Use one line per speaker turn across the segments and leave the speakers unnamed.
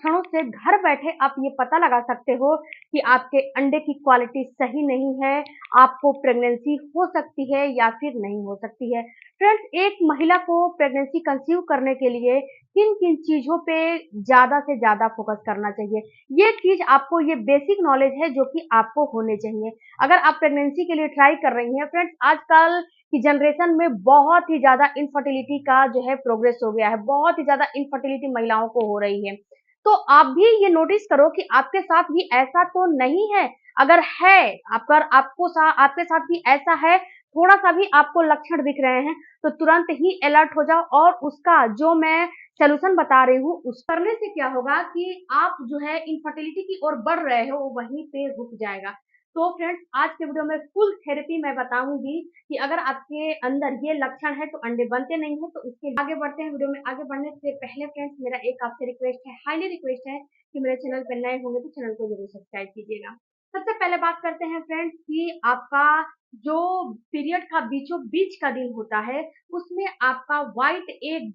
लक्षणों से घर बैठे आप ये पता लगा सकते हो कि आपके अंडे की क्वालिटी सही नहीं है, आपको प्रेगनेंसी हो सकती है या फिर नहीं हो सकती है। फ्रेंड्स, एक महिला को प्रेगनेंसी कंसीव करने के लिए किन-किन चीज़ों पे ज़्यादा से ज़्यादा फोकस करना चाहिए? ये चीज़ आपको ये बेसिक नॉलेज है जो कि आपको होने चाहिए। अगर आप प्रेगनेंसी के लिए ट्राई कर रही हैं फ्रेंड्स, आजकल की जनरेशन में बहुत ही ज़्यादा इनफर्टिलिटी का जो है प्रोग्रेस हो गया है, बहुत ही ज़्यादा इनफर्टिलिटी महिलाओं को हो रही है। तो आप भी ये नोटिस करो कि आपके साथ भी ऐसा तो नहीं है। अगर है, अगर आपके साथ भी ऐसा है, थोड़ा-सा भी आपको लक्षण दिख रहे हैं, तो तुरंत ही अलर्ट हो जाओ और उसका जो मैं सॉल्यूशन बता रही हूँ, उस करने से क्या होगा कि आप जो है इनफर्टिलिटी की ओर बढ़ रहे हो, वो वहीं पे रुक जाएगा। तो फ्रेंड्स, आज के वीडियो में फुल थेरेपी मैं बताऊँगी कि अगर आपके अंदर ये लक्षण है तो अंडे बनते नहीं हैं, तो उसके आगे बढ़ते हैं। वीडियो में आगे बढ़ने से पहले फ्रेंड्स, मेरा एक आपसे रिक्वेस्ट है, हाईली रिक्वेस्ट है कि मेरे चैनल पे नए होंगे तो चैनल को ज़रूर सब्सक्राइब कीजिएगा। सबसे पहले बात करते हैं फ्रेंड्स कि आपका जो पीरियड का बीचों-बीच का दिन होता है, उसमें आपका व्हाइट एग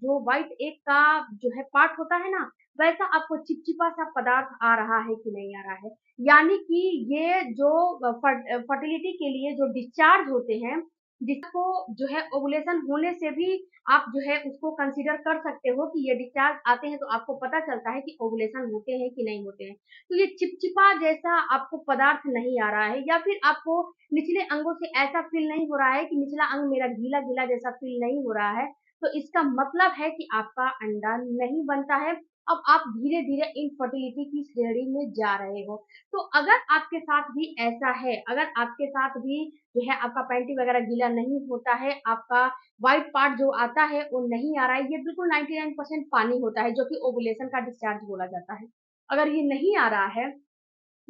का जो है पार्ट होता है ना, वैसा आपको चिपचिपा-सा पदार्थ आ रहा है कि नहीं आ रहा है। यानी कि ये जो फर्टिलिटी के लिए जो डिस्चार्ज होते हैं, जिसको जो है ओवुलेशन होने से भी आप जो है उसको कंसीडर कर सकते हो कि ये डिस्चार्ज आते हैं तो आपको पता चलता है कि ओवुलेशन होते हैं कि नहीं होते हैं। तो ये चिपचिपा जैसा आपको पदार्थ नहीं आ रहा है या फिर आपको निचले अंगों से ऐसा फील नहीं हो रहा है कि निचला अंग मेरा गीला-गीला जैसा फील नहीं हो रहा है, तो इसका मतलब है कि आपका अंडा नहीं बनता है। अब आप धीरे-धीरे इनफर्टिलिटी की श्रेणी में जा रहे हो। तो अगर आपके साथ भी ऐसा है, अगर आपके साथ भी जो है आपका पैंटी वगैरह गीला नहीं होता है, आपका व्हाइट पार्ट जो आता है वो नहीं आ रहा है, ये बिल्कुल 99% पानी होता है जो कि ओवुलेशन का डिस्चार्ज बोला जाता है। अगर ये नहीं आ रहा है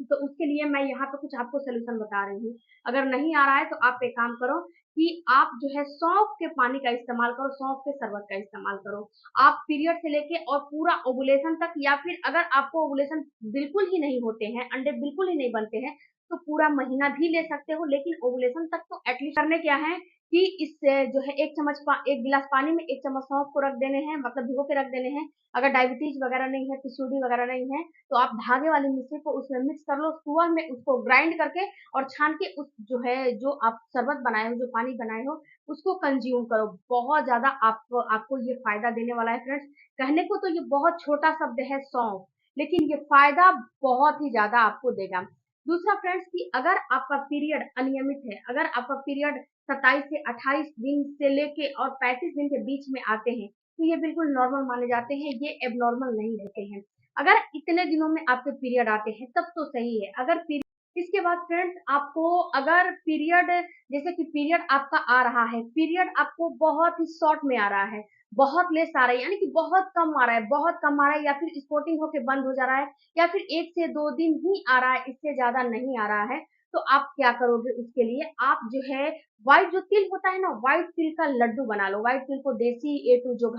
तो उसके लिए मैं यहाँ पे कुछ आपको सॉल्यूशन बता रही हूँ। अगर नहीं आ रहा है तो आप एक काम करो कि आप जो है सौंफ के पानी का इस्तेमाल करो, सौंफ के शरबत का इस्तेमाल करो। आप पीरियड से लेके और पूरा ओवुलेशन तक या फिर अगर आपको ओवुलेशन बिल्कुल ही नहीं होते हैं, अंडे बिल्कुल ही नहीं बनते हैं, तो पूरा महीना भी ले सकते हो, लेकिन ओवुलेशन तक तो एटलीस्ट करने क्या है कि इससे जो है 1 गिलास पानी में 1 चम्मच सौंफ को रख देने हैं, मतलब भिगो के रख देने हैं। अगर डायबिटीज़ वगैरह नहीं है, पीसीओडी वगैरह नहीं है, तो आप धागे वाली मिश्री को उसमें मिक्स कर लो, सुबह में उसको ग्राइंड करके और छान के उस जो है जो आप शरबत बनाए हो, जो पानी बनाए हो, उसको कंज्यूम करो। बहुत ज़्यादा आपको आपको ये फ़ायदा देने वाला है फ्रेंड्स। कहने को तो ये बहुत छोटा शब्द है सौंफ, लेकिन ये फ़ायदा बहुत ही ज़्यादा आपको देगा। दूसरा फ्रेंड्स कि अगर आपका पीरियड अनियमित है, अगर आपका पीरियड 27 से 28 दिन से लेके और 35 दिन के बीच में आते हैं, तो ये बिल्कुल नॉर्मल माने जाते हैं, ये एबनॉर्मल नहीं होते हैं। अगर इतने दिनों में आपके पीरियड आते हैं तब तो सही है। अगर इसके बाद फ्रेंड्स आपको अगर पीरियड जैसे कि पीरियड आपका आ रहा है, पीरियड आपको बहुत ही शॉर्ट में आ रहा है, बहुत लेस आ रहा है, यानी कि बहुत कम आ रहा है, बहुत कम आ रहा है या फिर स्पॉटिंग होके बंद हो जा रहा है या फिर 1 से 2 दिन ही आ रहा है, इससे ज़्यादा नहीं आ रहा है, तो आप क्या करोगे उसके लिए? आप जो है व्हाइट जो तिल होता है ना, व्हाइट तिल का लड्डू बना लो। व्हाइट तिल को देसी A2 जो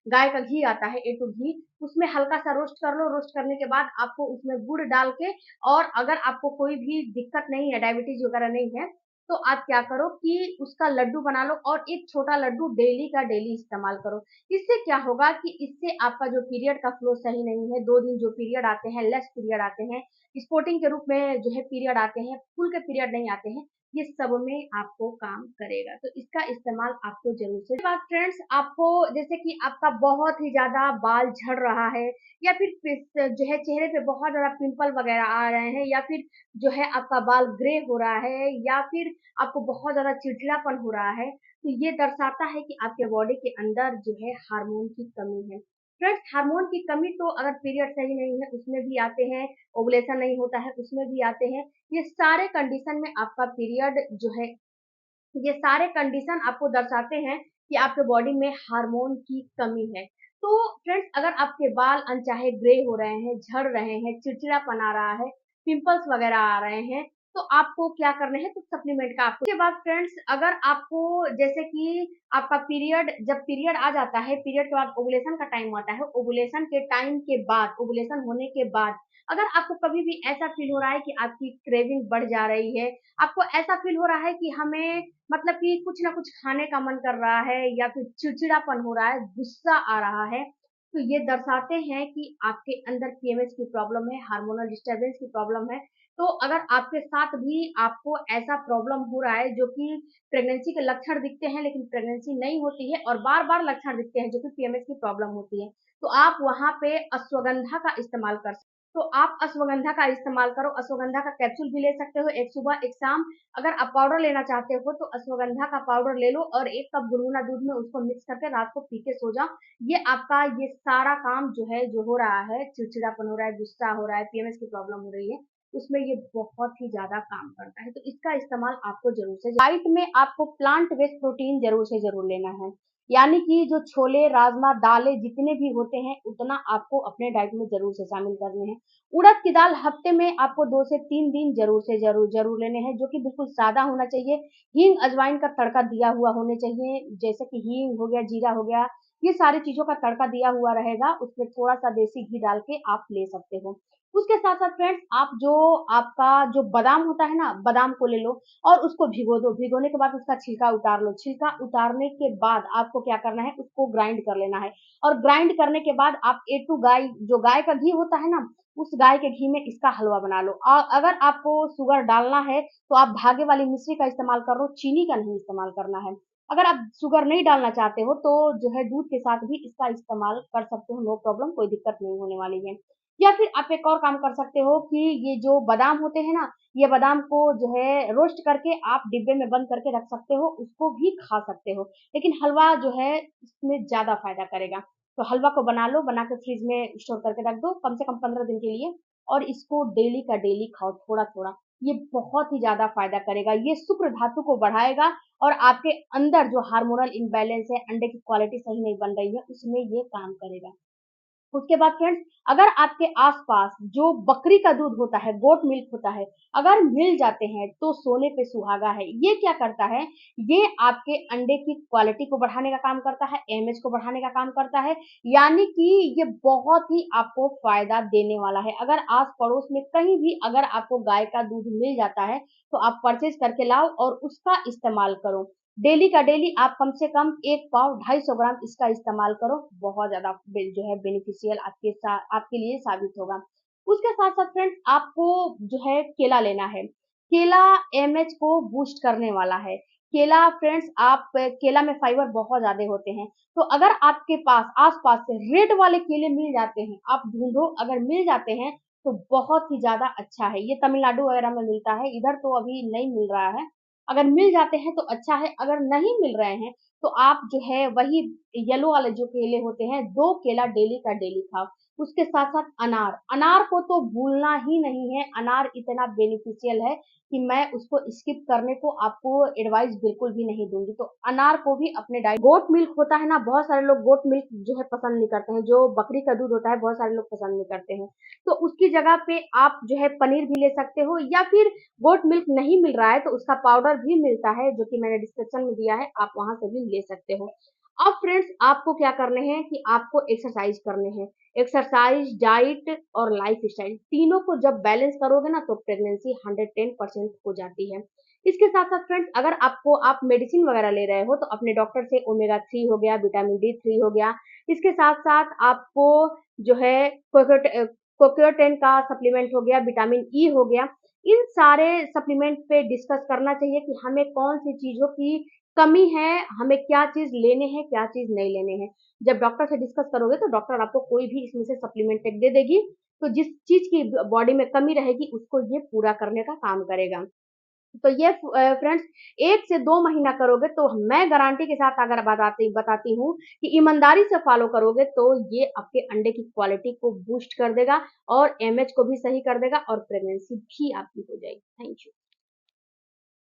गाय का घी आता है A2 घी, उसमें हल्का सा रोस्ट कर लो। रोस्ट करने के बाद आपको उसमें गुड़ डाल के और अगर आपको कोई भी दिक्कत नहीं है, डायबिटीज़ वगैरह नहीं है, तो आप क्या करो कि उसका लड्डू बना लो और एक छोटा लड्डू डेली का डेली इस्तेमाल करो। इससे क्या होगा कि इससे आपका जो पीरियड का फ्लो सही नहीं है, 2 दिन जो पीरियड आते हैं, लेस पीरियड आते हैं, स्पॉटिंग के रूप में जो है पीरियड आते हैं, फुल के पीरियड नहीं आते हैं, ये सब में आपको काम करेगा। तो इसका इस्तेमाल आपको ज़रूर से उसके बाद फ्रेंड्स आपको जैसे कि आपका बहुत ही ज़्यादा बाल झड़ रहा है या फिर जो है चेहरे पे बहुत ज़्यादा पिंपल वगैरह आ रहे हैं या फिर जो है आपका बाल ग्रे हो रहा है या फिर आपको बहुत ज़्यादा चिड़चिड़ापन हो रहा है, तो ये दर्शाता है कि आपके बॉडी के अंदर जो है हार्मोन की कमी है। फ्रेंड्स, हार्मोन की कमी तो अगर पीरियड सही नहीं है उसमें भी आते हैं, ओवुलेशन नहीं होता है उसमें भी आते हैं। ये सारे कंडीशन में आपका पीरियड जो है ये सारे कंडीशन आपको दर्शाते हैं कि आपके बॉडी में हार्मोन की कमी है। तो फ्रेंड्स, अगर आपके बाल अनचाहे ग्रे हो रहे हैं, झड़ रहे हैं, चिड़चिड़ापन आ रहा है, पिंपल्स वगैरह आ रहे हैं, तो आपको क्या करना है कुछ सप्लीमेंट का आपको उसके बाद फ्रेंड्स अगर आपको जैसे कि आपका पीरियड जब पीरियड आ जाता है, पीरियड के बाद ओवुलेशन का टाइम आता है, ओवुलेशन के टाइम के बाद, ओवुलेशन होने के बाद अगर आपको कभी भी ऐसा फील हो रहा है कि आपकी क्रेविंग बढ़ जा रही है, आपको ऐसा फील हो रहा है कि हमें मतलब कि कुछ ना कुछ खाने का मन कर रहा है या फिर चिड़चिड़ापन हो रहा है, गुस्सा आ रहा है, तो ये दर्शाते हैं कि आपके अंदर पीएमएस की प्रॉब्लम है, हार्मोनल डिस्टर्बेंस की प्रॉब्लम है। तो अगर आपके साथ भी आपको ऐसा प्रॉब्लम हो रहा है जो कि प्रेगनेंसी के लक्षण दिखते हैं लेकिन प्रेगनेंसी नहीं होती है और बार-बार लक्षण दिखते हैं जो कि पीएमएस की प्रॉब्लम होती है, तो आप वहाँ पे अश्वगंधा का इस्तेमाल कर सकते हो। तो आप अश्वगंधा का इस्तेमाल करो, अश्वगंधा का कैप्सूल भी ले सकते हो, एक सुबह एक शाम। अगर आप पाउडर लेना चाहते हो तो अश्वगंधा का पाउडर ले लो और 1 कप गुनगुना दूध में उसको मिक्स करके रात को पी के सो जाओ। ये आपका ये सारा काम जो है, जो हो रहा है, चिड़चिड़ापन हो रहा है, गुस्सा हो रहा है, पीएमएस की प्रॉब्लम हो रही है, उसमें ये बहुत ही ज़्यादा काम करता है। तो इसका इस्तेमाल आपको ज़रूर से डाइट में आपको प्लांट बेस्ड प्रोटीन ज़रूर से ज़रूर लेना है। यानी कि जो छोले, राजमा, दालें जितने भी होते हैं, उतना आपको अपने डाइट में ज़रूर से शामिल करने हैं। उड़द की दाल हफ्ते में आपको 2 से 3 दिन ज़रूर से ज़रूर लेने हैं, जो कि बिल्कुल सादा होना चाहिए। हींग, अजवाइन का तड़का दिया हुआ होने चाहिए, जैसे कि हींग हो गया, जीरा हो गया, ये सारी चीज़ों का तड़का दिया हुआ रहेगा, उसमें थोड़ा-सा देसी घी डाल के आप ले सकते हो। उसके साथ-साथ फ्रेंड्स आप जो आपका जो बादाम होता है ना, बादाम को ले लो और उसको भिगो दो, भिगोने के बाद उसका छिलका उतार लो, छिलका उतारने के बाद आपको क्या करना है, उसको ग्राइंड कर लेना है और ग्राइंड करने के बाद आप A2 गाय जो गाय का घी होता है ना, उस गाय के घी में इसका हलवा बना लो। अगर आपको शुगर डालना है, तो आप धागे वाली मिश्री का इस्तेमाल करो, चीनी का नहीं इस्तेमाल करना है। अगर आप शुगर नहीं डालना चाहते हो तो जो है दूध के साथ भी इसका इस्तेमाल कर सकते हो, नो प्रॉब्लम, कोई दिक्कत नहीं होने वाली है। या फिर आप एक और काम कर सकते हो कि ये जो बादाम होते हैं ना, ये बादाम को जो है रोस्ट करके आप डिब्बे में बंद करके रख सकते हो, उसको भी खा सकते हो। लेकिन हलवा जो है इसमें ज़्यादा फ़ायदा करेगा। तो हलवा को बना लो, बना के फ्रिज में स्टोर करके रख दो कम से कम 15 दिन के लिए और इसको डेली का डेली खाओ थोड़ा-थोड़ा। ये बहुत ही ज़्यादा फ़ायदा करेगा। ये शुक्र धातु को बढ़ाएगा और आपके अंदर जो हार्मोनल इम्बैलेंस है, अंडे की क्वालिटी सही नहीं बन रही है, उसमें ये काम करेगा। उसके बाद फ्रेंड्स अगर आपके आस-पास जो बकरी का दूध होता है, गोट मिल्क होता है, अगर मिल जाते हैं तो सोने पे सुहागा है। ये क्या करता है, ये आपके अंडे की क्वालिटी को बढ़ाने का काम करता है, एमएच को बढ़ाने का काम करता है, यानी कि ये बहुत ही आपको फ़ायदा देने वाला है। अगर आस-पड़ोस में कहीं भी अगर आपको गाय का दूध मिल जाता है, तो आप परचेज़ करके लाओ और उसका इस्तेमाल करो। डेली का डेली आप कम से कम 1 पाव 250 ग्राम इसका इस्तेमाल करो, बहुत ज़्यादा जो है बेनिफिशियल आपके लिए साबित होगा। उसके साथ-साथ फ्रेंड्स आपको जो है केला लेना है। केला एमएच को बूस्ट करने वाला है। केला फ्रेंड्स आप केला में फाइबर बहुत ज़्यादा होते हैं, तो अगर आपके पास आस-पास से रेड वाले केले मिल जाते हैं, आप ढूँढो अगर मिल जाते हैं, तो बहुत ही ज़्यादा अच्छा है। ये तमिलनाडु वगैरह में मिलता है, इधर तो अभी नहीं मिल रहा है। अगर मिल जाते हैं तो अच्छा है, अगर नहीं मिल रहे हैं तो आप जो है वही येलो वाले जो केले होते हैं, 2 केला डेली का डेली खाओ। उसके साथ-साथ अनार, अनार को तो भूलना ही नहीं है, अनार इतना बेनिफिशियल है कि मैं उसको स्किप करने को आपको एडवाइस बिल्कुल भी नहीं दूँगी। तो अनार को भी अपने डाइट गोट मिल्क होता है ना, बहुत सारे लोग गोट मिल्क जो है पसंद नहीं करते हैं, जो बकरी का दूध होता है बहुत सारे लोग पसंद नहीं करते हैं। तो उसकी जगह पे आप जो है पनीर भी ले सकते हो या फिर गोट मिल्क नहीं मिल रहा है तो उसका पाउडर भी मिलता है जो कि मैंने डिस्क्रिप्शन में दिया है, आप वहाँ से भी ले सकते हो। अब फ्रेंड्स आपको क्या करने हैं कि आपको एक्सरसाइज करने हैं। एक्सरसाइज, डाइट और लाइफस्टाइल तीनों को जब बैलेंस करोगे ना तो प्रेगनेंसी 110% हो जाती है। इसके साथ-साथ फ्रेंड्स अगर आप मेडिसिन वगैरह ले रहे हो तो अपने डॉक्टर से ओमेगा 3 हो गया, विटामिन डी 3 हो गया। इसके साथ-साथ आपको जो है कोक्योटेन का सप्लीमेंट हो गया, विटामिन ई हो गया। इन सारे सप्लीमेंट पे डिस्कस करना चाहिए कि हमें कौन-सी चीज़ों की कमी है, हमें क्या चीज़ लेने हैं, क्या चीज़ नहीं लेने हैं। जब डॉक्टर से डिस्कस करोगे तो डॉक्टर आपको कोई भी इसमें से सप्लीमेंट एक दे देगी, तो जिस चीज़ की बॉडी में कमी रहेगी उसको ये पूरा करने का काम करेगा। तो ये फ्रेंड्स 1 से 2 महीना करोगे तो मैं गारंटी के साथ अगर बताती बताती हूँ कि ईमानदारी से फॉलो करोगे तो ये आपके अंडे की क्वालिटी को बूस्ट कर देगा और एमएच को भी सही कर देगा और प्रेगनेंसी भी आपकी हो जाएगी। Thank you.